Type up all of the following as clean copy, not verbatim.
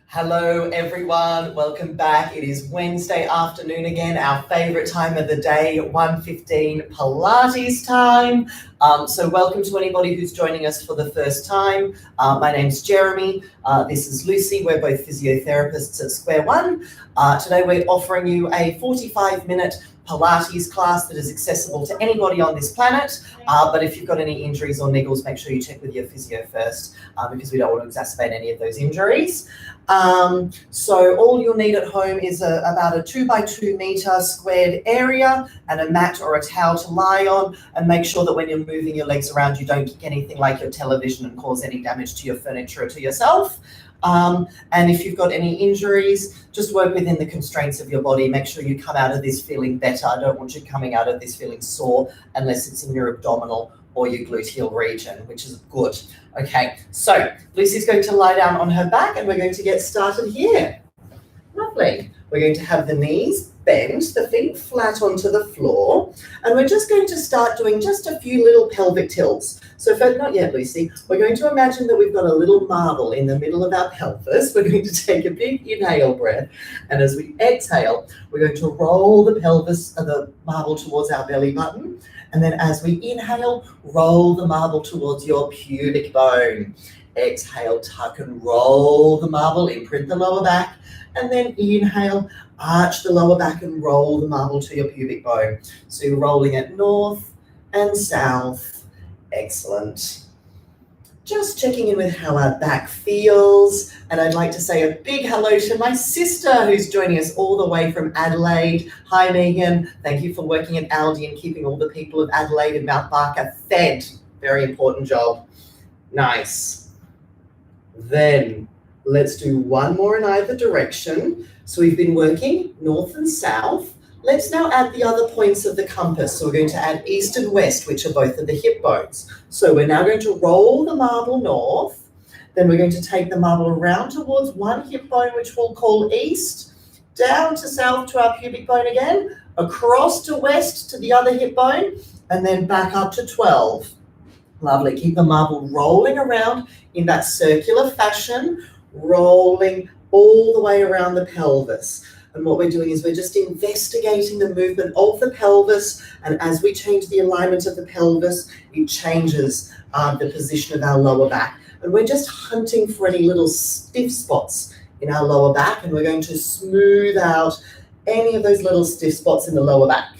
Hello everyone, welcome back. It is Wednesday afternoon again, our favorite time of the day, 1:15 Pilates time. So welcome to anybody who's joining us for the first time. My name's Jeremy, this is Lucy, we're both physiotherapists at Square One. Today we're offering you a 45-minute Pilates class that is accessible to anybody on this planet, but if you've got any injuries or niggles, make sure you check with your physio first because we don't want to exacerbate any of those injuries. So all you'll need at home is about a 2x2 meter squared area and a mat or a towel to lie on, and make sure that when you're moving your legs around you don't kick anything like your television and cause any damage to your furniture or to yourself. And if you've got any injuries, just work within the constraints of your body. Make sure you come out of this feeling better. I don't want you coming out of this feeling sore unless it's in your abdominal or your gluteal region, which is good. Okay, so Lucy's going to lie down on her back and we're going to get started here. Lovely. We're going to have the knees bent, the feet flat onto the floor, and we're just going to start doing just a few little pelvic tilts. So not yet, Lucy, we're going to imagine that we've got a little marble in the middle of our pelvis. We're going to take a big inhale breath, and as we exhale, we're going to roll the pelvis, the marble towards our belly button, and then as we inhale, roll the marble towards your pubic bone. Exhale, tuck and roll the marble, imprint the lower back, and then inhale, arch the lower back and roll the marble to your pubic bone. So you're rolling it north and south. Excellent. Just checking in with how our back feels. And I'd like to say a big hello to my sister who's joining us all the way from Adelaide. Hi, Megan. Thank you for working at Aldi and keeping all the people of Adelaide and Mount Barker fed. Very important job. Nice. Then let's do one more in either direction. So we've been working north and south. Let's now add the other points of the compass. So we're going to add east and west, which are both of the hip bones. So we're now going to roll the marble north. Then we're going to take the marble around towards one hip bone, which we'll call east, down to south to our pubic bone again, across to west to the other hip bone, and then back up to 12. Lovely. Keep the marble rolling around in that circular fashion, rolling all the way around the pelvis. And what we're doing is we're just investigating the movement of the pelvis, and as we change the alignment of the pelvis, it changes the position of our lower back. And we're just hunting for any little stiff spots in our lower back, and we're going to smooth out any of those little stiff spots in the lower back.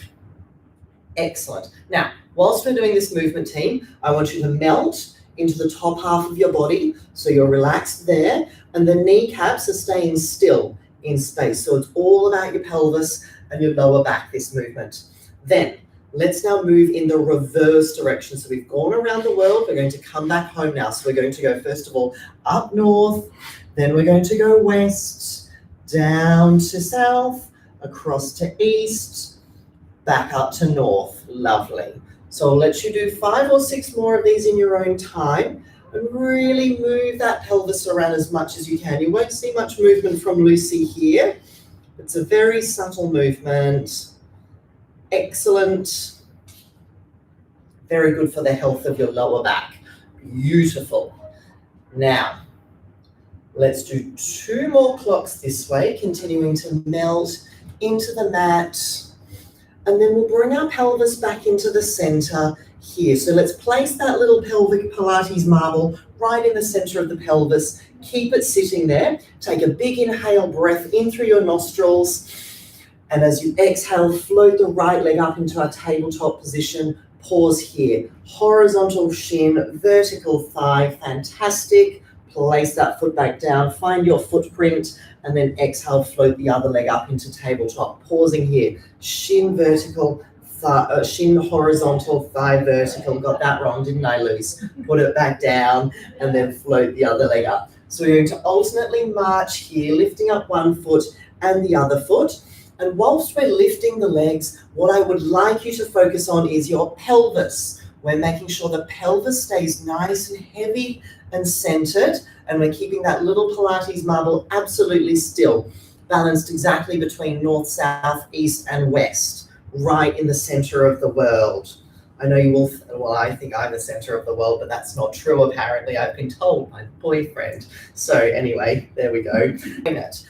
Excellent. Now, whilst we're doing this movement, team, I want you to melt into the top half of your body, so you're relaxed there, and the kneecaps are staying still in space. So it's all about your pelvis and your lower back, this movement. Then let's now move in the reverse direction. So we've gone around the world, we're going to come back home now. So we're going to go first of all up north, then we're going to go west, down to south, across to east, back up to north. Lovely. So I'll let you do 5 or 6 more of these in your own time and really move that pelvis around as much as you can. You won't see much movement from Lucy here. It's a very subtle movement. Excellent. Very good for the health of your lower back. Beautiful. Now, let's do 2 more clocks this way, continuing to melt into the mat. And then we'll bring our pelvis back into the center here. So let's place that little pelvic Pilates marble right in the center of the pelvis. Keep it sitting there. Take a big inhale breath in through your nostrils. And as you exhale, float the right leg up into our tabletop position. Pause here. Horizontal shin, vertical thigh. Fantastic. Place that foot back down. Find your footprint. And then exhale, float the other leg up into tabletop. Pausing here. Shin vertical, shin horizontal, thigh vertical. Got that wrong, didn't I, Luce? Put it back down and then float the other leg up. So we're going to alternately march here, lifting up one foot and the other foot. And whilst we're lifting the legs, what I would like you to focus on is your pelvis. We're making sure the pelvis stays nice and heavy and centered, and we're keeping that little Pilates marble absolutely still, balanced exactly between north, south, east, and west, right in the center of the world. I know you will, well, I think I'm the center of the world, but that's not true, apparently. I've been told by the boyfriend. So anyway, there we go.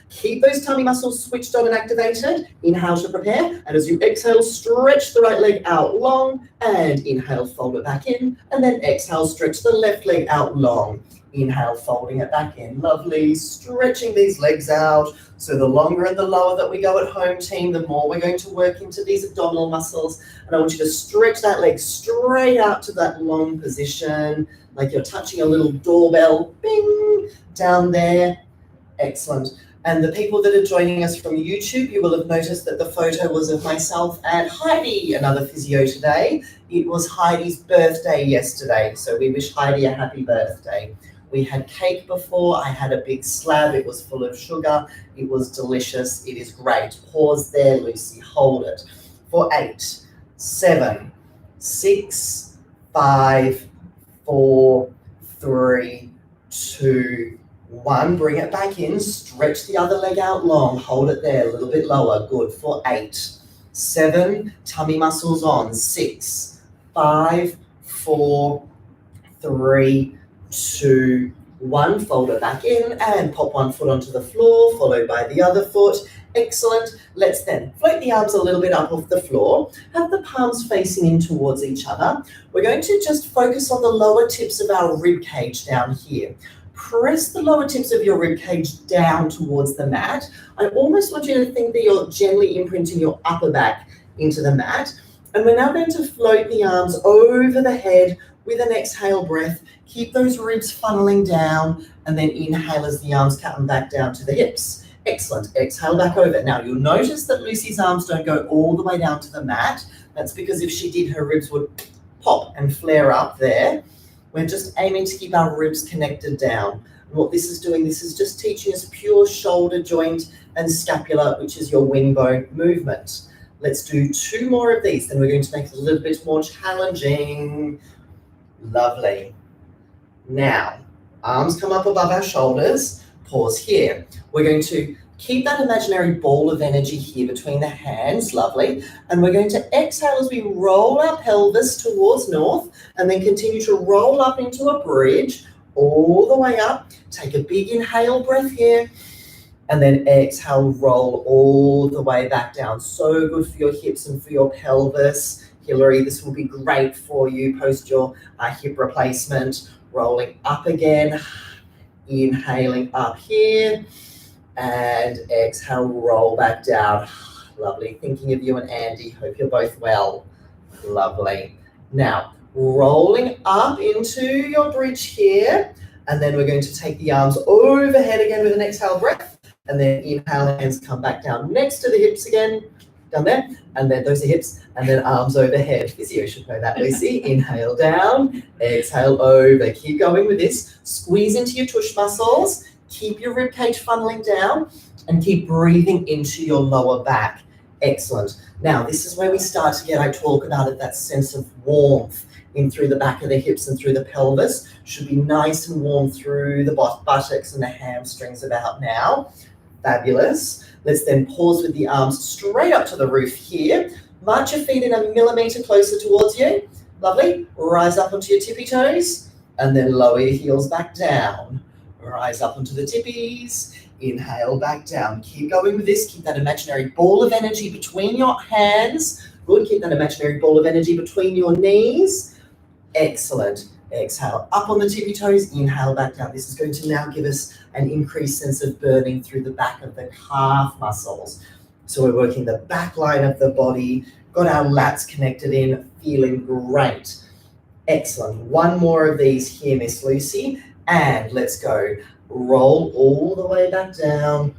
Keep those tummy muscles switched on and activated. Inhale to prepare. And as you exhale, stretch the right leg out long. And inhale, fold it back in. And then exhale, stretch the left leg out long. Inhale, folding it back in. Lovely. Stretching these legs out. So the longer and the lower that we go at home, team, the more we're going to work into these abdominal muscles. And I want you to stretch that leg straight out to that long position, like you're touching a little doorbell, bing, down there. Excellent. And the people that are joining us from YouTube, you will have noticed that the photo was of myself and Heidi, another physio today. It was Heidi's birthday yesterday, so we wish Heidi a happy birthday. We had cake before. I had a big slab. It was full of sugar. It was delicious. It is great. Pause there, Lucy. Hold it. For 8, 7, 6, 5, 4, 3, 2, 1. Bring it back in. Stretch the other leg out long. Hold it there. A little bit lower. Good. For 8, 7. Tummy muscles on. 6, 5, 4, 3, 2, 1. Fold it back in and pop one foot onto the floor, followed by the other foot. Excellent. Let's then float the arms a little bit up off the floor. Have the palms facing in towards each other. We're going to just focus on the lower tips of our rib cage down here. Press the lower tips of your rib cage down towards the mat. I almost want you to think that you're gently imprinting your upper back into the mat. And we're now going to float the arms over the head with an exhale breath. Keep those ribs funneling down and then inhale as the arms come back down to the hips. Excellent. Exhale back over. Now you'll notice that Lucy's arms don't go all the way down to the mat. That's because if she did, her ribs would pop and flare up there. We're just aiming to keep our ribs connected down. And what this is doing, this is just teaching us pure shoulder joint and scapula, which is your wing bone movement. Let's do 2 more of these. Then we're going to make it a little bit more challenging. Lovely. Now, arms come up above our shoulders. Pause here. We're going to keep that imaginary ball of energy here between the hands. Lovely. And we're going to exhale as we roll our pelvis towards north and then continue to roll up into a bridge all the way up. Take a big inhale breath here. And then exhale, roll all the way back down. So good for your hips and for your pelvis. Hillary, this will be great for you post your hip replacement. Rolling up again, inhaling up here, and exhale, roll back down. Lovely. Thinking of you and Andy. Hope you're both well. Lovely. Now, rolling up into your bridge here, and then we're going to take the arms overhead again with an exhale breath, and then inhale, hands come back down next to the hips again. Down there, and then those are hips, and then arms overhead. Physio should know that, Lucy. Inhale down, exhale over. Keep going with this. Squeeze into your tush muscles. Keep your rib cage funneling down, and keep breathing into your lower back. Excellent. Now, this is where we start to get, I talk about it, that sense of warmth in through the back of the hips and through the pelvis. Should be nice and warm through the buttocks and the hamstrings about now. Fabulous. Let's then pause with the arms straight up to the roof here. March your feet in a millimeter closer towards you. Lovely. Rise up onto your tippy toes and then lower your heels back down. Rise up onto the tippies. Inhale back down. Keep going with this. Keep that imaginary ball of energy between your hands. Good. Keep that imaginary ball of energy between your knees. Excellent. Exhale up on the tippy toes, inhale back down. This is going to now give us an increased sense of burning through the back of the calf muscles. So we're working the back line of the body, got our lats connected in, feeling great. Excellent. 1 more of these here, Miss Lucy. And let's go. Roll all the way back down.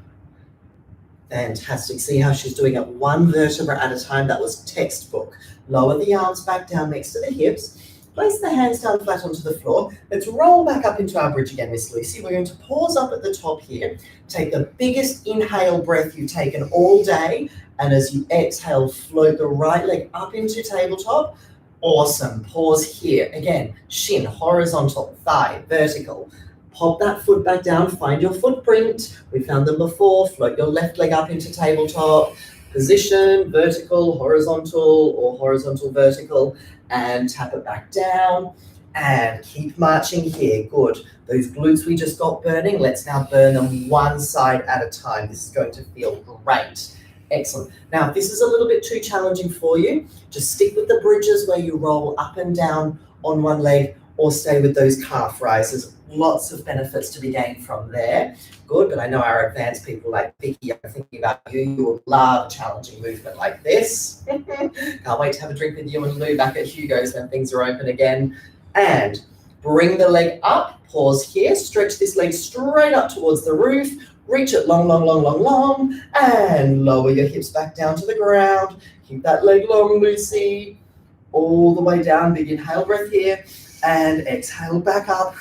Fantastic. See how she's doing it 1 vertebra at a time. That was textbook. Lower the arms back down next to the hips. Place the hands down flat onto the floor. Let's roll back up into our bridge again, Miss Lucy. We're going to pause up at the top here. Take the biggest inhale breath you've taken all day. And as you exhale, float the right leg up into tabletop. Awesome. Pause here. Again, shin horizontal, thigh vertical. Pop that foot back down. Find your footprint. We found them before. Float your left leg up into tabletop. position, vertical, horizontal, or horizontal, vertical, and tap it back down. And keep marching here. Good. Those glutes we just got burning, let's now burn them one side at a time. This is going to feel great. Excellent. Now, if this is a little bit too challenging for you, just stick with the bridges where you roll up and down on one leg, or stay with those calf rises. Lots of benefits to be gained from there. Good, but I know our advanced people like Vicky, I'm thinking about you. You will love a challenging movement like this. Can't wait to have a drink with you and Lou back at Hugo's when things are open again. And bring the leg up, pause here, stretch this leg straight up towards the roof, reach it long, long, long, long, long, and lower your hips back down to the ground. Keep that leg long, Lucy. All the way down, big inhale breath here, and exhale back up.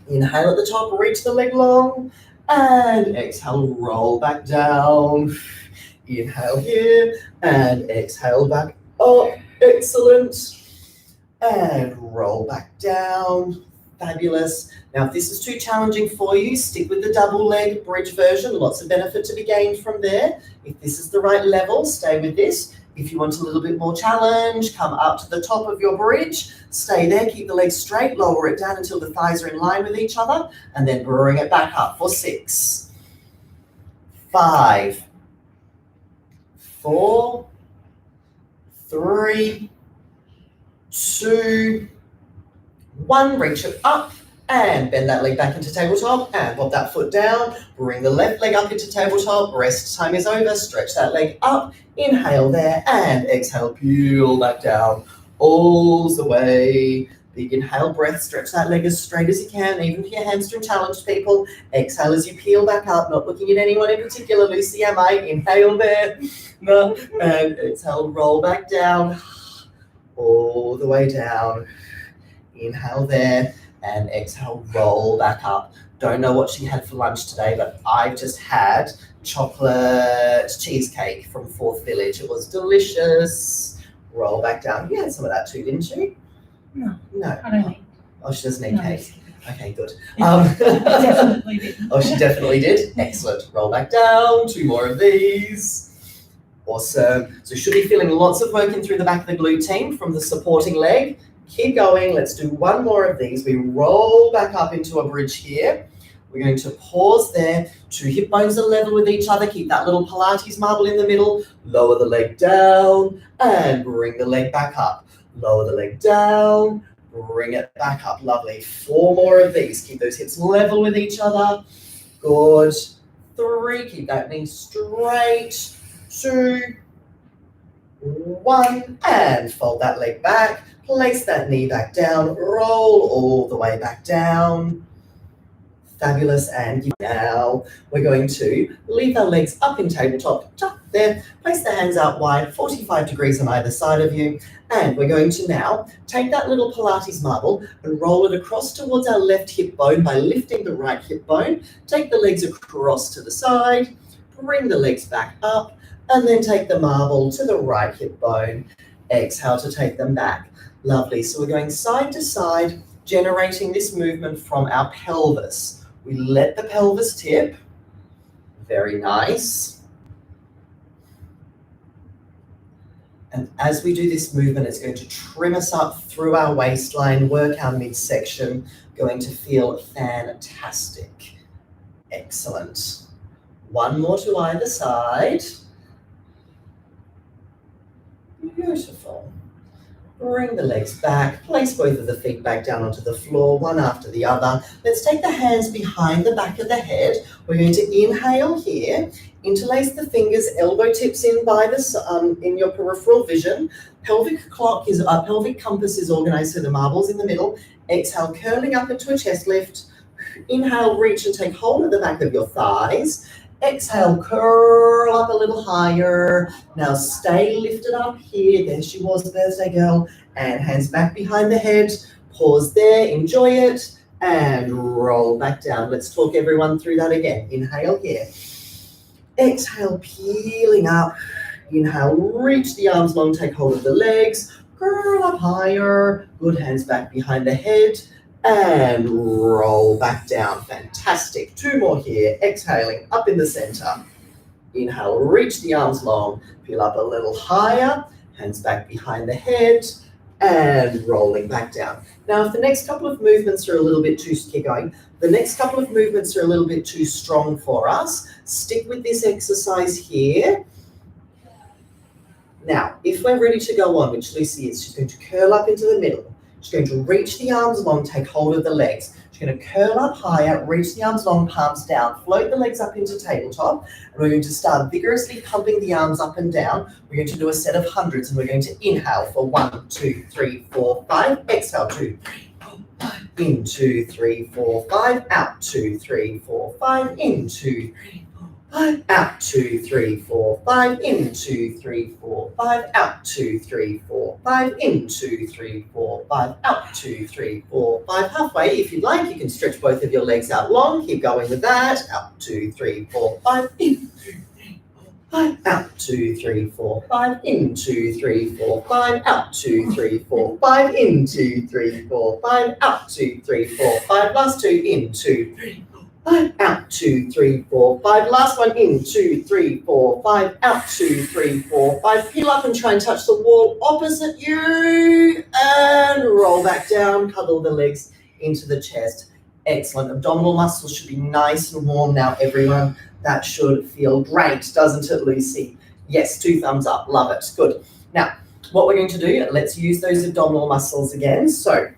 Inhale at the top, reach the leg long, and exhale, roll back down. Inhale here, and exhale back up. Excellent. And roll back down. Fabulous. Now, if this is too challenging for you, stick with the double leg bridge version. Lots of benefit to be gained from there. If this is the right level, stay with this. If you want a little bit more challenge, come up to the top of your bridge. Stay there. Keep the legs straight. Lower it down until the thighs are in line with each other. And then bring it back up for 6, 5, 4, 3, 2, 1, reach it up and bend that leg back into tabletop and pop that foot down. Bring the left leg up into tabletop. Rest time is over. Stretch that leg up. Inhale there and exhale, peel back down all the way. Big inhale breath. Stretch that leg as straight as you can, even if you're hamstring challenged, people. Exhale as you peel back up. Not looking at anyone in particular, Lucy, am I? Inhale there. No. And exhale, roll back down. All the way down. Inhale there and exhale, roll back up. Don't know what she had for lunch today, but I've just had chocolate cheesecake from Fourth Village. It was delicious. Roll back down. You had some of that too, didn't you? No. No. I don't eat. Oh, she doesn't eat cake. Okay, good. Definitely did. Oh, she definitely did. Excellent. Roll back down. 2 more of these. Awesome. So should be feeling lots of working through the back of the glute team from the supporting leg. Keep going. Let's do 1 more of these. We roll back up into a bridge here. We're going to pause there. 2 hip bones are level with each other. Keep that little Pilates marble in the middle. Lower the leg down and bring the leg back up. Lower the leg down, bring it back up. Lovely. 4 more of these. Keep those hips level with each other. Good. 3. Keep that knee straight. 2, 1. And fold that leg back. Place that knee back down. Roll all the way back down. Fabulous. And now we're going to leave our legs up in tabletop. Just there. Place the hands out wide, 45 degrees on either side of you. And we're going to now take that little Pilates marble and roll it across towards our left hip bone by lifting the right hip bone. Take the legs across to the side. Bring the legs back up. And then take the marble to the right hip bone. Exhale to take them back. Lovely. So we're going side to side, generating this movement from our pelvis. We let the pelvis tip. Very nice. And as we do this movement, it's going to trim us up through our waistline, work our midsection, going to feel fantastic. Excellent. 1 more to either side. Beautiful. Bring the legs back, place both of the feet back down onto the floor, one after the other. Let's take the hands behind the back of the head. We're going to inhale here, interlace the fingers, elbow tips in by the in your peripheral vision. Pelvic compass is organized so the marble's in the middle. Exhale, curling up into a chest lift. Inhale, reach and take hold of the back of your thighs. Exhale, curl up a little higher. Now stay lifted up here. There she was, birthday girl. And hands back behind the head. Pause there, enjoy it. And roll back down. Let's talk everyone through that again. Inhale here. Exhale, peeling up. Inhale, reach the arms long, take hold of the legs. Curl up higher. Good, hands back behind the head. And roll back down. Fantastic. 2 more here. Exhaling up in the center. Inhale, reach the arms long, peel up a little higher, hands back behind the head, and rolling back down. Now, if the next couple of movements are a little bit too, keep going, the next couple of movements are a little bit too strong for us, stick with this exercise here. Now, if we're ready to go on, which Lucy is, she's going to curl up into the middle. She's going to reach the arms long, take hold of the legs. She's going to curl up higher, reach the arms long, palms down, float the legs up into tabletop. And we're going to start vigorously pumping the arms up and down. We're going to do a set of hundreds, and we're going to inhale for 1, 2, 3, 4, 5. Exhale, 2, 3, 4, 5. In, 2, 3, 4, 5. Out, 2, 3, 4, 5. In, 2, 3, 5. Out, 2, 3, 4, 5. In, 2, 3, 4, 5. Out, 2, 3, 4, 5. In, 2, 3, 4, 5. Out, 2, 3, 4, 5. Halfway, if you'd like, you can stretch both of your legs out long. Keep going with that. Out, 2, 3, 4, 5. In, 2, 3, 4, 5. Out, 2, 3, 4, 5. In, 2, 3, 4, 5. Out, 2, 3, 4, 5. In, 2, 3, 4, 5. Out, 2, 3, 4, 5. Last 2. In, 2, 3, 5. Out, 2, 3, 4, 5. Last one. In, 2, 3, 4, 5. Out, 2, 3, 4, 5. Peel up and try and touch the wall opposite you. And roll back down. Cuddle the legs into the chest. Excellent. Abdominal muscles should be nice and warm now, everyone. That should feel great, doesn't it, Lucy? Yes, 2 thumbs up. Love it. Good. Now, what we're going to do, let's use those abdominal muscles again. So,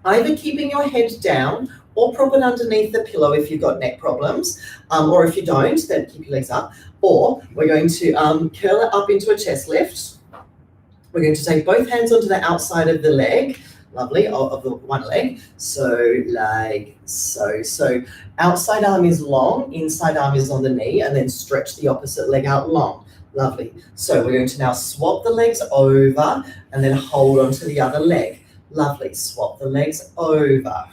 either keeping your head down or prop it underneath the pillow if you've got neck problems, or if you don't, then keep your legs up. Or we're going to curl it up into a chest lift. We're going to take both hands onto the outside of the leg, lovely, of the one leg. So like so. So outside arm is long, inside arm is on the knee, and then stretch the opposite leg out long. Lovely. So we're going to now swap the legs over and then hold onto the other leg. Lovely. Swap the legs over.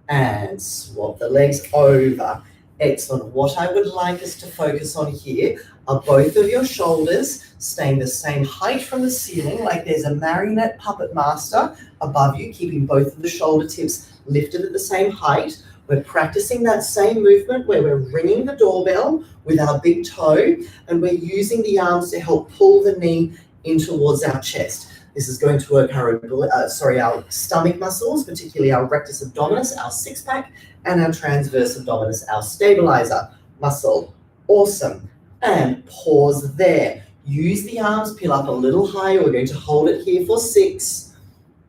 And swap the legs over. Excellent. What I would like us to focus on here are both of your shoulders staying the same height from the ceiling, like there's a marionette puppet master above you, keeping both of the shoulder tips lifted at the same height. We're practicing that same movement where we're ringing the doorbell with our big toe, and we're using the arms to help pull the knee in towards our chest. This is going to work our stomach muscles, particularly our rectus abdominis, our six-pack, and our transverse abdominis, our stabilizer muscle. Awesome. And pause there. Use the arms, peel up a little higher. We're going to hold it here for 6,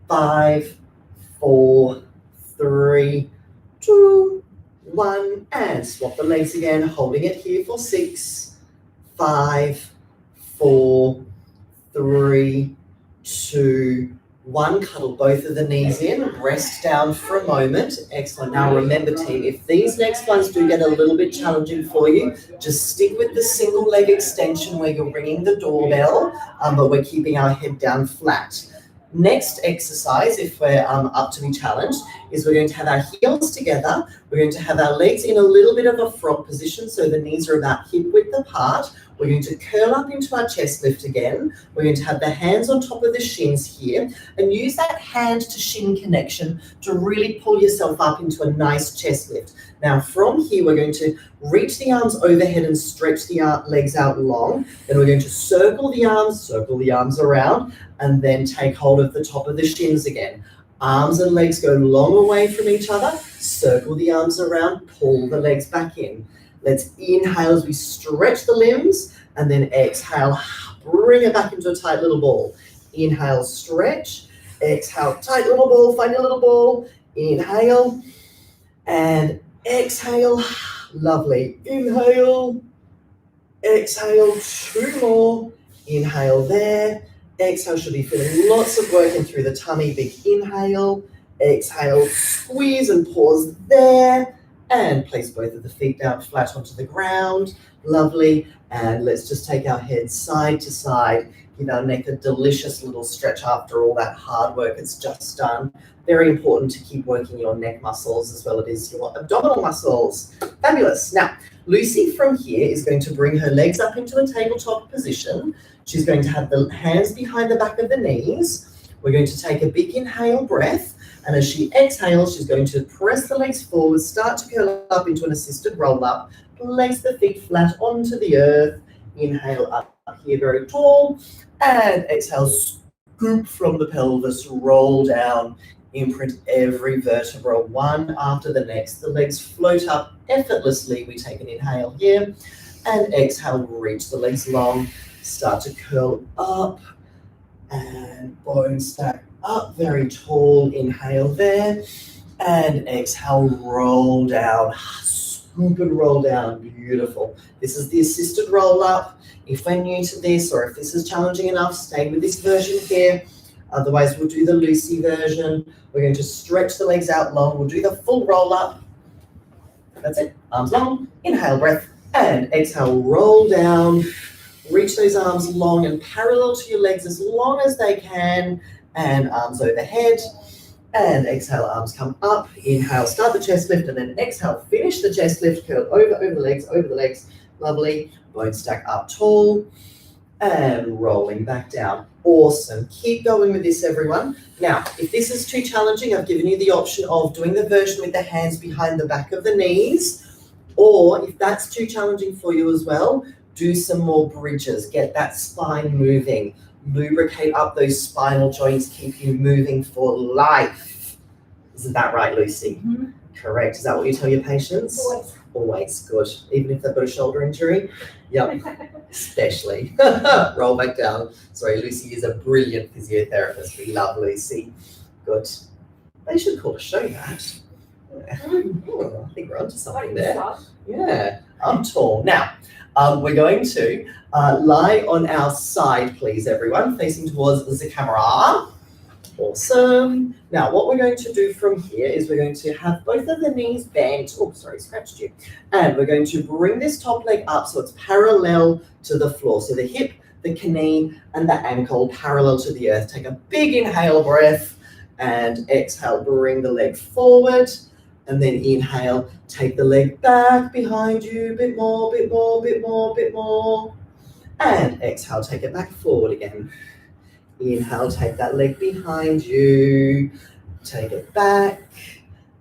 5, 4, 3, 2, 1. And swap the legs again, holding it here for 6, 5, 4, 3, 2, 1. Cuddle both of the knees in, rest down for a moment. Excellent. Now remember, team, if these next ones do get a little bit challenging for you, just stick with the single leg extension where you're ringing the doorbell, but we're keeping our head down flat. Next exercise, if we're up to be challenged, is we're going to have our heels together. We're going to have our legs in a little bit of a frog position, so the knees are about hip width apart. We're going to curl up into our chest lift again. We're going to have the hands on top of the shins here, and use that hand to shin connection to really pull yourself up into a nice chest lift. Now from here, we're going to reach the arms overhead and stretch the legs out long. Then we're going to circle the arms around, and then take hold of the top of the shins again. Arms and legs go long away from each other. Circle the arms around, pull the legs back in. Let's inhale as we stretch the limbs, and then exhale, bring it back into a tight little ball. Inhale, stretch. Exhale, tight little ball, find your little ball. Inhale, and exhale. Lovely. Inhale, exhale, 2 more. Inhale there. Exhale, should be feeling lots of working through the tummy. Big inhale. Exhale, squeeze and pause there. And place both of the feet down flat onto the ground. Lovely. And let's just take our head side to side. Give our neck a delicious little stretch after all that hard work it's just done. Very important to keep working your neck muscles as well as your abdominal muscles. Fabulous. Now, Lucy from here is going to bring her legs up into a tabletop position. She's going to have the hands behind the back of the knees. We're going to take a big inhale breath. And as she exhales, she's going to press the legs forward, start to curl up into an assisted roll up, place the feet flat onto the earth. Inhale up here very tall, and exhale, scoop from the pelvis, roll down, imprint every vertebra one after the next. The legs float up effortlessly. We take an inhale here, and exhale, reach the legs long, start to curl up, and bone stack up, very tall. Inhale there, and exhale, roll down, scoop and roll down. Beautiful. This is the assisted roll up. If we're new to this, or if this is challenging enough, stay with this version here. Otherwise, we'll do the Lucy version. We're going to stretch the legs out long. We'll do the full roll up. That's it. Arms long. Inhale, breath, and exhale, roll down. Reach those arms long and parallel to your legs as long as they can, and arms overhead. And exhale, arms come up. Inhale, start the chest lift, and then exhale, finish the chest lift. Curl over the legs. Lovely. Bone stack up tall, and rolling back down. Awesome. Keep going with this, everyone. Now, if this is too challenging, I've given you the option of doing the version with the hands behind the back of the knees, or if that's too challenging for you as well, do some more bridges. Get that spine moving. Lubricate up those spinal joints. Keep you moving for life. Isn't that right, Lucy? Mm-hmm. Correct. Is that what you tell your patients? Always. Always. Good. Even if they've got a shoulder injury? Yep. Especially. Roll back down. Sorry, Lucy is a brilliant physiotherapist. We love Lucy. Good. They should call a show that. Oh, I think we're onto something there. Yeah. I'm tall. Now, we're going to lie on our side, please, everyone, facing towards the camera. Awesome. Now, what we're going to do from here is we're going to have both of the knees bent. Oh, sorry, scratched you. And we're going to bring this top leg up so it's parallel to the floor. So the hip, the knee, and the ankle parallel to the earth. Take a big inhale breath, and exhale, bring the leg forward. And then inhale, take the leg back behind you, bit more. And exhale, take it back forward again. Inhale, take that leg behind you, take it back,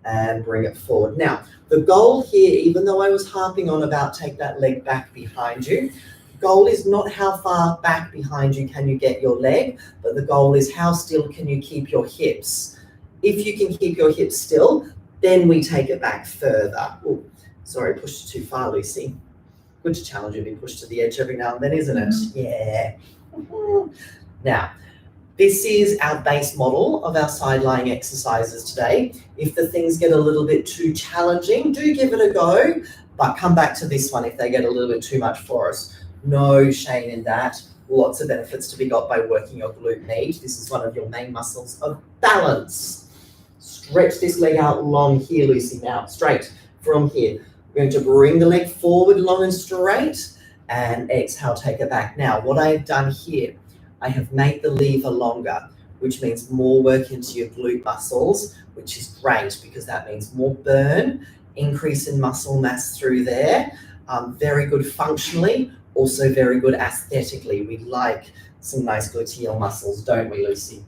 and bring it forward. Now, the goal here, even though I was harping on about take that leg back behind you, the goal is not how far back behind you can you get your leg, but the goal is how still can you keep your hips. If you can keep your hips still, then we take it back further. Oh, sorry, pushed too far, Lucy. Good to challenge you to be pushed to the edge every now and then, isn't it? Yeah. Now, this is our base model of our side lying exercises today. If the things get a little bit too challenging, do give it a go, but come back to this one if they get a little bit too much for us. No shame in that. Lots of benefits to be got by working your glute med. This is one of your main muscles of balance. Stretch this leg out long here, Lucy. Now, straight from here. We're going to bring the leg forward long and straight, and exhale, take it back. Now, what I have done here, I have made the lever longer, which means more work into your glute muscles, which is great because that means more burn, increase in muscle mass through there. Very good functionally, also very good aesthetically. We like some nice gluteal muscles, don't we, Lucy?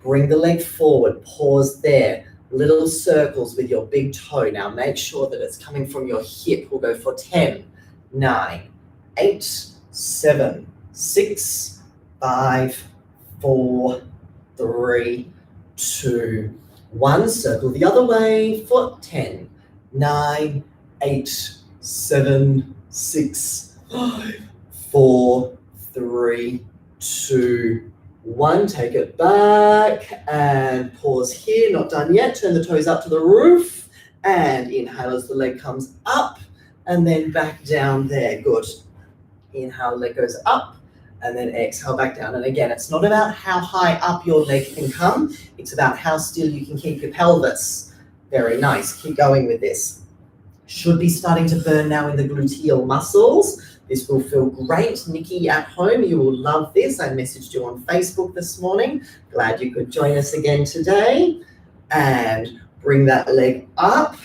Bring the leg forward, pause there. Little circles with your big toe. Now make sure that it's coming from your hip. We'll go for 10, 9, 8, 7, 6, 5, 4, 3, 2, 1. Circle the other way for 10, 9, 8, 7, 6, 5, 4, 3, 2, 1. Take it back and pause here. Not done yet. Turn the toes up to the roof and inhale as the leg comes up and then back down there. Good. Inhale, leg goes up and then exhale back down. And again, it's not about how high up your leg can come. It's about how still you can keep your pelvis. Very nice. Keep going with this. Should be starting to burn now in the gluteal muscles. This will feel great. Nikki at home, you will love this. I messaged you on Facebook this morning. Glad you could join us again today. And bring that leg up.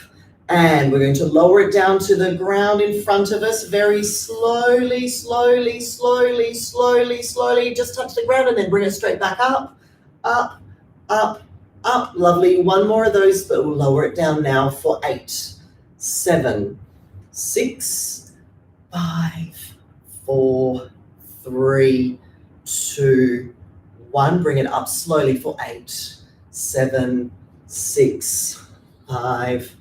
And we're going to lower it down to the ground in front of us very slowly. Just touch the ground and then bring it straight back up, up, up. Lovely. One more of those, but we'll lower it down now for 8, 7, 6, 5, 4, 3, 2, 1. Bring it up slowly for 8, 7, 6, 5,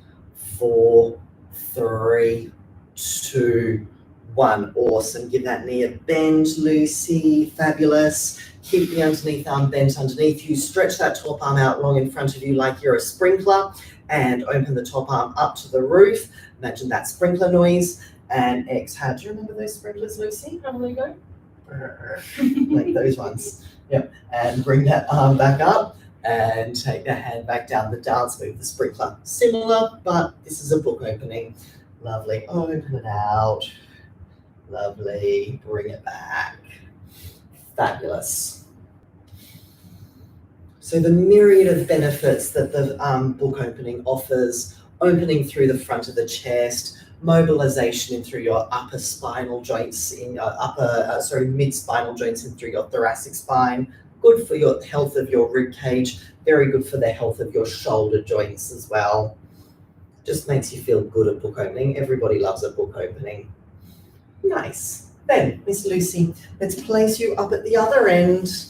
4, 3, 2, 1. Awesome. Give that knee a bend, Lucy. Fabulous. Keep the underneath arm bent underneath you. Stretch that top arm out long in front of you like you're a sprinkler, and open the top arm up to the roof. Imagine that sprinkler noise, and exhale. Do you remember those sprinklers, Lucy? How do they go? Like those ones. Yep. And bring that arm back up and take the hand back down the dance move, the sprinkler. Similar, but this is a book opening. Lovely. Open it out. Lovely. Bring it back. Fabulous. So the myriad of benefits that the book opening offers, opening through the front of the chest, mobilization in through your upper spinal joints, in your mid-spinal joints and through your thoracic spine, good for your health of your rib cage, very good for the health of your shoulder joints as well. Just makes you feel good at book opening. Everybody loves a book opening. Nice. Then, Miss Lucy, let's place you up at the other end.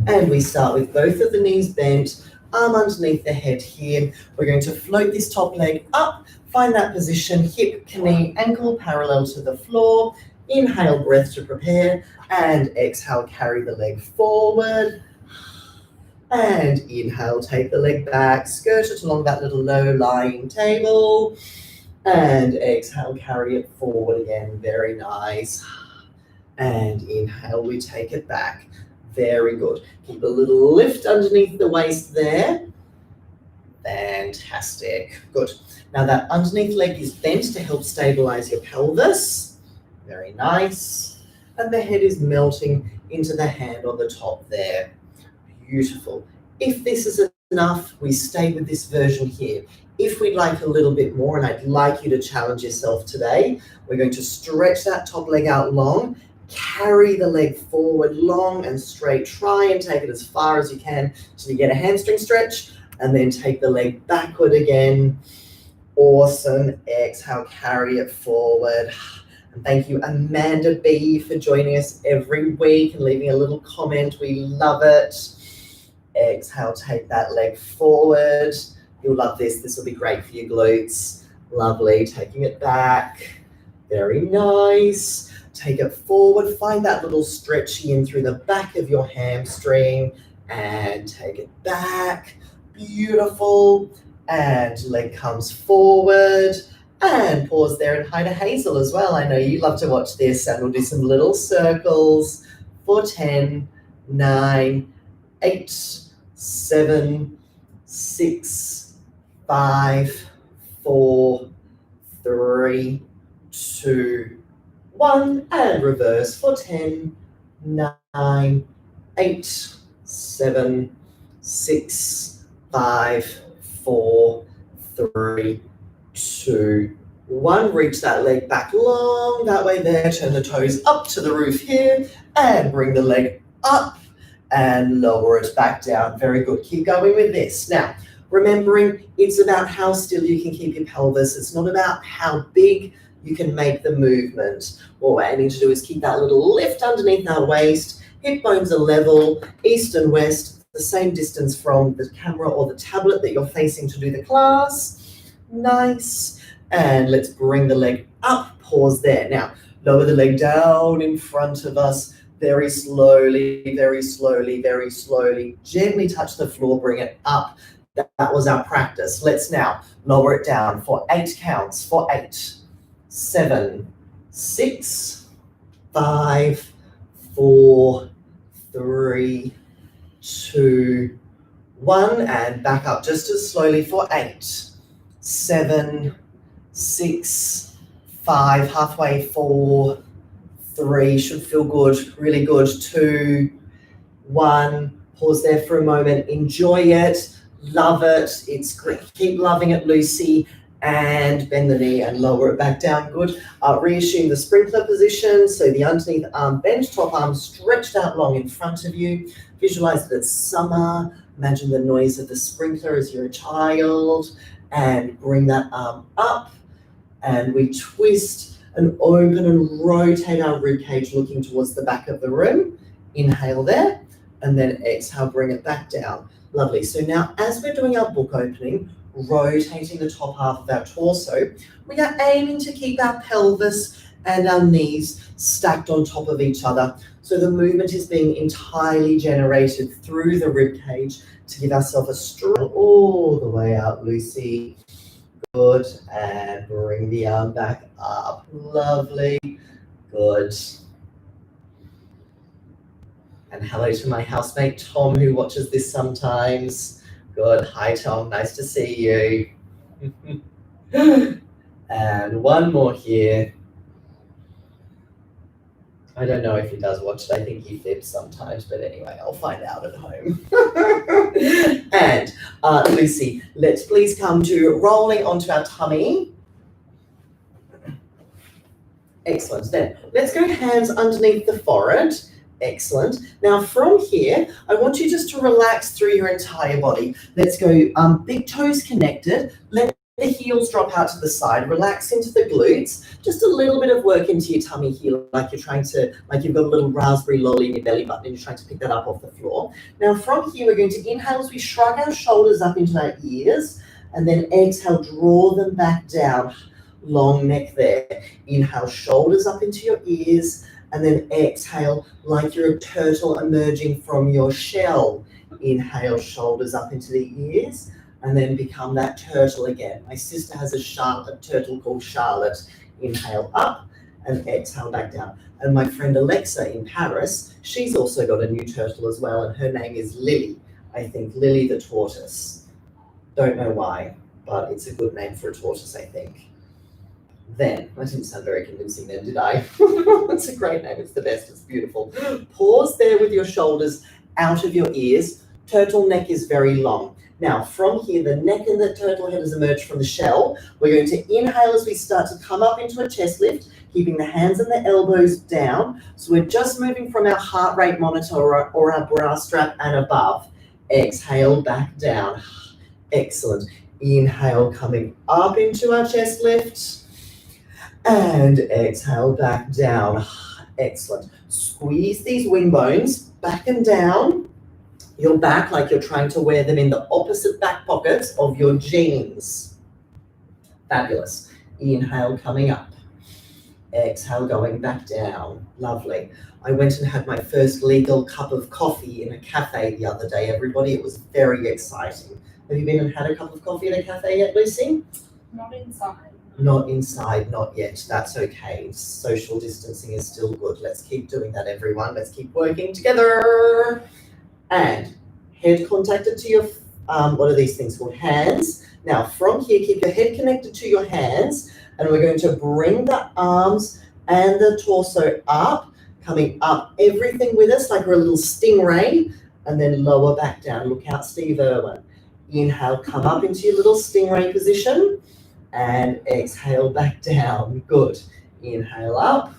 And we start with both of the knees bent, arm underneath the head here. We're going to float this top leg up, find that position, hip, knee, ankle parallel to the floor. Inhale, breath to prepare, and exhale, carry the leg forward. And inhale, take the leg back, skirt it along that little low-lying table. And exhale, carry it forward again. Very nice. And inhale, we take it back. Very good. Keep a little lift underneath the waist there. Fantastic. Good. Now that underneath leg is bent to help stabilize your pelvis. Very nice. And the head is melting into the hand on the top there. Beautiful. If this is enough, we stay with this version here. If we'd like a little bit more, and I'd like you to challenge yourself today, we're going to stretch that top leg out long, carry the leg forward long and straight. Try and take it as far as you can till you get a hamstring stretch, and then take the leg backward again. Awesome. Exhale, carry it forward. And thank you, Amanda B, for joining us every week and leaving a little comment. We love it. Exhale, take that leg forward. You'll love this. This will be great for your glutes. Lovely. Taking it back. Very nice. Take it forward. Find that little stretchy in through the back of your hamstring and take it back. Beautiful. And leg comes forward. And pause there and hide a hazel as well. I know you love to watch this, and we'll do some little circles for 10, 9, 8, 7, 6, 5, 4, 3, 2, 1, and reverse for 10, 9, 8, 7, 6, 5, 4, 3, 2, 1. Reach that leg back long that way there. Turn the toes up to the roof here and bring the leg up and lower it back down. Very good. Keep going with this. Now, remembering it's about how still you can keep your pelvis. It's not about how big you can make the movement. What we're aiming to do is keep that little lift underneath our waist. Hip bones are level, east and west, the same distance from the camera or the tablet that you're facing to do the class. Nice. And let's bring the leg up. Pause there. Now, lower the leg down in front of us. Very slowly, very slowly, very slowly. Gently touch the floor, bring it up. That was our practice. Let's now lower it down for 8 counts. For 8, 7, 6, 5, 4, 3, 2, 1. And back up just as slowly for 8, 7, 6, 5, halfway, 4, 3, should feel good, really good, 2, 1, pause there for a moment, enjoy it, love it, it's great, keep loving it, Lucy, and bend the knee and lower it back down, good. Reassume the sprinkler position, so the underneath arm bent, top arm stretched out long in front of you, Visualize that it's summer. Imagine the noise of the sprinkler as you're a child, and bring that arm up, and we twist and open and rotate our rib cage looking towards the back of the room. Inhale there, and then exhale, bring it back down. Lovely. So now as we're doing our book opening, rotating the top half of our torso, we are aiming to keep our pelvis and our knees stacked on top of each other. So the movement is being entirely generated through the rib cage to give ourselves a stroke all the way out, Lucy. Good, and bring the arm back up. Lovely, good. And hello to my housemate Tom, who watches this sometimes. Good, hi Tom, nice to see you. And one more here. I don't know if he does watch it, I think he fibs sometimes, but anyway, I'll find out at home. And Lucy, let's please come to rolling onto our tummy. Excellent. Then let's go hands underneath the forehead. Excellent. Now from here, I want you just to relax through your entire body. Let's go big toes connected. Let the heels drop out to the side. Relax into the glutes. Just a little bit of work into your tummy here, like you've got a little raspberry lolly in your belly button and you're trying to pick that up off the floor. Now from here, we're going to inhale as we shrug our shoulders up into our ears, and then exhale, draw them back down. Long neck there. Inhale, shoulders up into your ears, and then exhale like you're a turtle emerging from your shell. Inhale, shoulders up into the ears, and then become that turtle again. My sister has a turtle called Charlotte. Inhale up and exhale back down. And my friend Alexa in Paris, she's also got a new turtle as well, and her name is Lily. I think Lily the tortoise. Don't know why, but it's a good name for a tortoise, I think. Then, I didn't sound very convincing then, did I? It's a great name, it's the best, it's beautiful. Pause there with your shoulders out of your ears. Turtle neck is very long. Now, from here, the neck and the turtle head has emerged from the shell. We're going to inhale as we start to come up into a chest lift, keeping the hands and the elbows down. So we're just moving from our heart rate monitor or our bra strap and above. Exhale, back down. Excellent. Inhale, coming up into our chest lift. And exhale, back down. Excellent. Squeeze these wing bones back and down your back like you're trying to wear them in the opposite back pockets of your jeans. Fabulous. Inhale, coming up. Exhale, going back down. Lovely. I went and had my first legal cup of coffee in a cafe the other day, everybody. It was very exciting. Have you been and had a cup of coffee in a cafe yet, Lucy? Not inside. Not inside, not yet. That's okay. Social distancing is still good. Let's keep doing that, everyone. Let's keep working together. And head contacted to your, what are these things called? Hands. Now from here, keep your head connected to your hands, and we're going to bring the arms and the torso up, coming up, everything with us like we're a little stingray, and then lower back down. Look out, Steve Irwin. Inhale, come up into your little stingray position. And exhale back down. Good. Inhale up.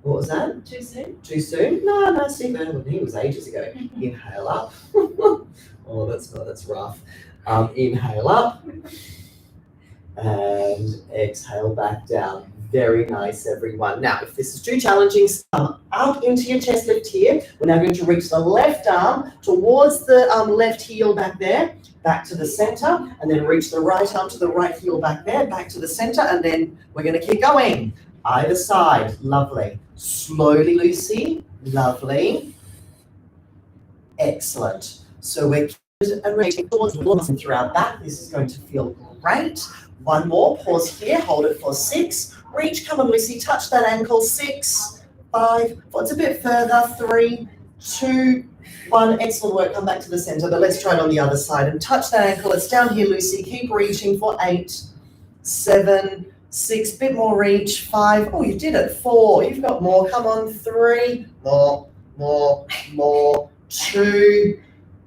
What was that? Too soon? Too soon? No, Steve Irwin, he was ages ago. Inhale up. Oh, that's rough. Inhale up. And exhale back down. Very nice, everyone. Now, if this is too challenging, come up into your chest lift here. We're now going to reach the left arm towards the left heel back there. Back to the center, and then reach the right arm to the right heel back there, back to the center, and then we're going to keep going. Either side, lovely. Slowly, Lucy, lovely. Excellent. So we're and rotating towards the muscle through our back. This is going to feel great. One more, pause here, hold it for 6. Reach, come on, Lucy, touch that ankle. 6, 5, it's a bit further. 3, 2, 1, excellent work, come back to the center, but let's try it on the other side and touch that ankle. It's down here, Lucy, keep reaching for 8, 7, 6, bit more reach, 5, oh, you did it, 4, you've got more, come on, 3, more, 2,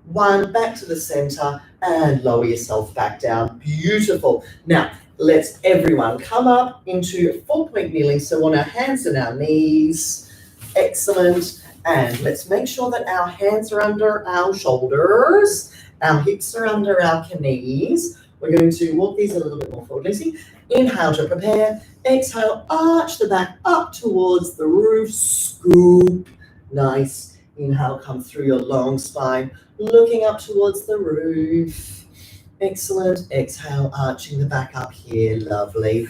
1, back to the center, and lower yourself back down, beautiful. Now, let's everyone come up into 4-point kneeling, so on our hands and our knees, excellent. And let's make sure that our hands are under our shoulders, our hips are under our knees. We're going to walk these a little bit more forward, Lucy. Inhale to prepare. Exhale, arch the back up towards the roof. Scoop. Nice. Inhale, come through your long spine, looking up towards the roof. Excellent. Exhale, arching the back up here. Lovely.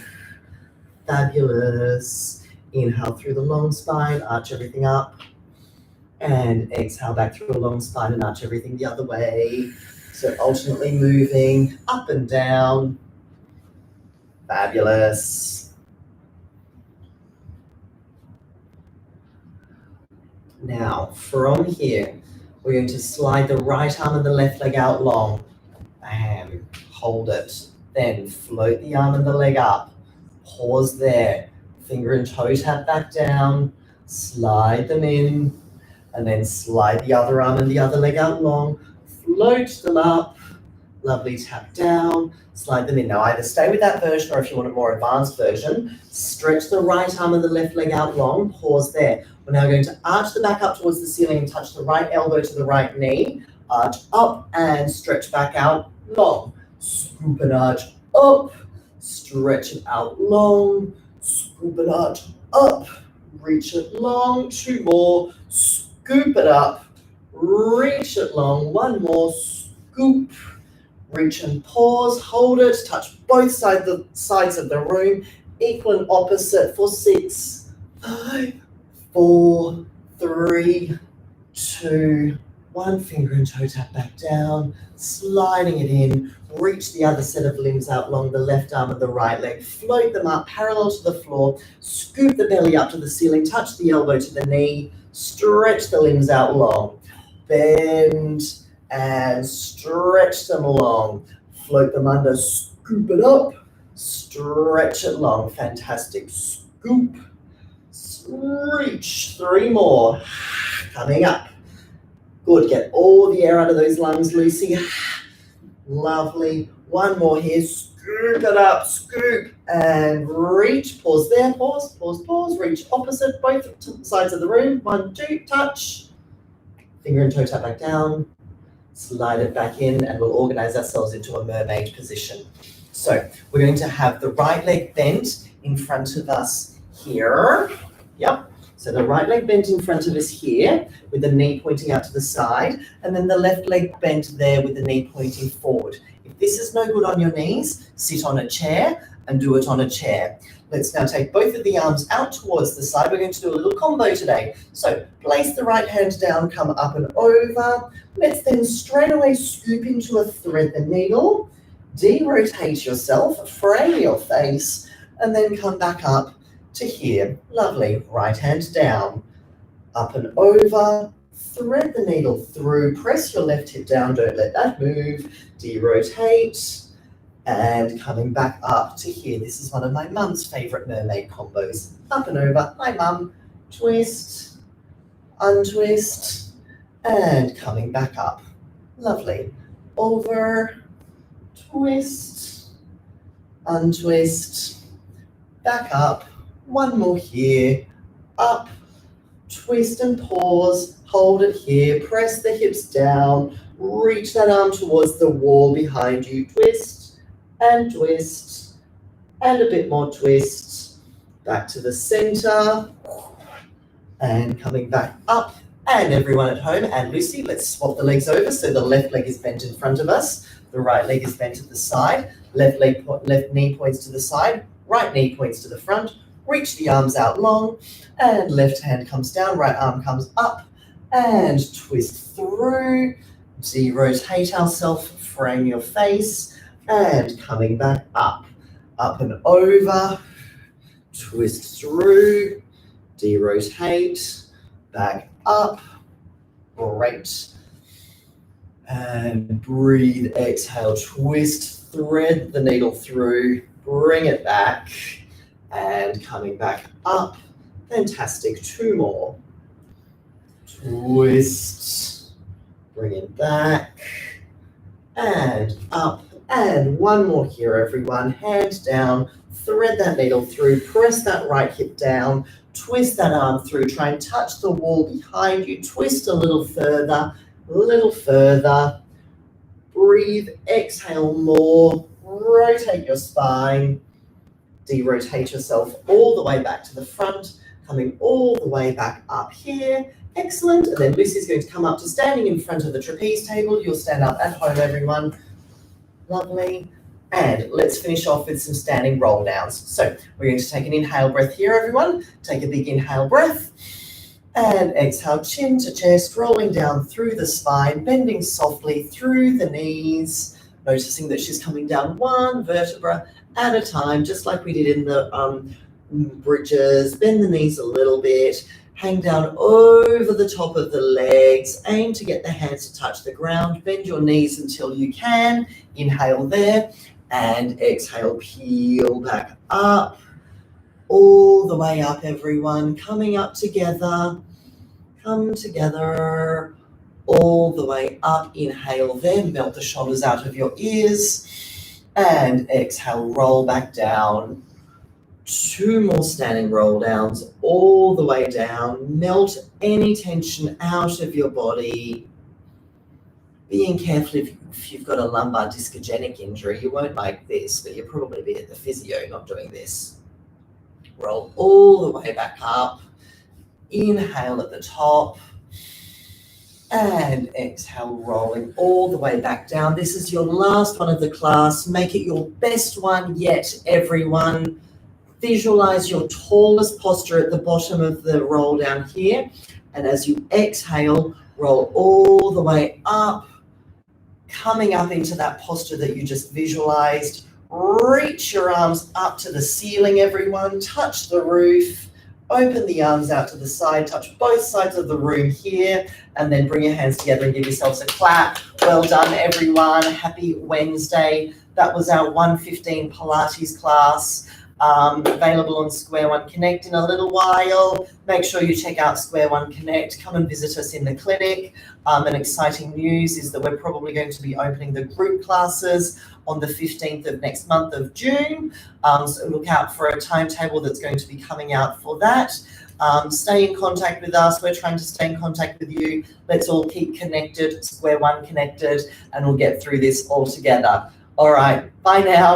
Fabulous. Inhale through the long spine, arch everything up. And exhale back through a long spine and arch everything the other way. So alternately moving up and down. Fabulous. Now, from here, we're going to slide the right arm and the left leg out long. Bam. Hold it. Then float the arm and the leg up. Pause there. Finger and toe tap back down. Slide them in. And then slide the other arm and the other leg out long. Float them up. Lovely, tap down. Slide them in. Now either stay with that version, or if you want a more advanced version, stretch the right arm and the left leg out long. Pause there. We're now going to arch the back up towards the ceiling and touch the right elbow to the right knee. Arch up and stretch back out long. Scoop and arch up. Stretch it out long. Scoop and arch up. Reach it long. Two more. Scoop it up. Reach it long. One more. Scoop. Reach and pause. Hold it. Touch both sides of the room. Equal and opposite for 6, 5, 4, 3, 2, 1. Finger and toe tap back down. Sliding it in. Reach the other set of limbs out long, the left arm and the right leg. Float them up parallel to the floor. Scoop the belly up to the ceiling. Touch the elbow to the knee. Stretch the limbs out long. Bend and stretch them long. Float them under. Scoop it up. Stretch it long. Fantastic. Scoop. Reach. 3 more. Coming up. Good. Get all the air out of those lungs, Lucy. Lovely. 1 more here. Scoop it up. Scoop and reach. Pause there. Pause, pause, pause. Reach opposite both sides of the room. 1, 2, touch. Finger and toe tap back down. Slide it back in, and we'll organize ourselves into a mermaid position. So we're going to have the right leg bent in front of us here. Yep. So the right leg bent in front of us here with the knee pointing out to the side, and then the left leg bent there with the knee pointing forward. If this is no good on your knees, sit on a chair and do it on a chair. Let's now take both of the arms out towards the side. We're going to do a little combo today. So place the right hand down, come up and over. Let's then straight away scoop into a thread the needle, de-rotate yourself, frame your face, and then come back up to here. Lovely. Right hand down, up and over, thread the needle through, press your left hip down, don't let that move, de-rotate, and coming back up to here. This is one of my mum's favorite mermaid combos. Up and over. Hi, mum. Twist, untwist, and coming back up. Lovely. Over, twist, untwist, back up. 1 more here. Up, twist and pause. Hold it here. Press the hips down. Reach that arm towards the wall behind you. Twist and twist. And a bit more twist. Back to the center. And coming back up. And everyone at home and Lucy, let's swap the legs over. So the left leg is bent in front of us. The right leg is bent at the side. Left knee points to the side. Right knee points to the front. Reach the arms out long. And left hand comes down. Right arm comes up. And twist through. De-rotate ourselves. Frame your face. And coming back up. Up and over. Twist through. De-rotate. Back up. Great. And breathe, exhale, twist, thread the needle through, bring it back, and coming back up. Fantastic. 2 more. Twist, bring it back, and up, and 1 more here, everyone. Hand down, thread that needle through, press that right hip down, Twist that arm through. Try and touch the wall behind you. Twist a little further, a little further. Breathe, exhale more. Rotate your spine. De-rotate yourself all the way back to the front, coming all the way back up here. Excellent. And then Lucy's going to come up to standing in front of the trapeze table. You'll stand up at home, everyone. Lovely. And let's finish off with some standing roll downs. So we're going to take an inhale breath here, everyone. Take a big inhale breath. And exhale, chin to chest, rolling down through the spine, bending softly through the knees, noticing that she's coming down one vertebra at a time, just like we did in the bridges. Bend the knees a little bit. Hang down over the top of the legs. Aim to get the hands to touch the ground. Bend your knees until you can. Inhale there. And exhale, peel back up. All the way up, everyone. Coming up together. Come together. All the way up. Inhale there. Melt the shoulders out of your ears. And exhale, roll back down. 2 more standing roll downs all the way down. Melt any tension out of your body. Being careful if you've got a lumbar discogenic injury, you won't like this, but you'll probably be at the physio not doing this. Roll all the way back up. Inhale at the top. And exhale, rolling all the way back down. This is your last one of the class. Make it your best one yet, everyone. Visualize your tallest posture at the bottom of the roll down here. And as you exhale, roll all the way up, coming up into that posture that you just visualized. Reach your arms up to the ceiling, everyone. Touch the roof. Open the arms out to the side. Touch both sides of the room here. And then bring your hands together and give yourselves a clap. Well done, everyone. Happy Wednesday. That was our 1:15 Pilates class. Available on Square One Connect in a little while. Make sure you check out Square One Connect. Come and visit us in the clinic. And exciting news is that we're probably going to be opening the group classes on the 15th of next month of June. So look out for a timetable that's going to be coming out for that. Stay in contact with us. We're trying to stay in contact with you. Let's all keep connected, Square One connected, and we'll get through this all together. All right, bye now.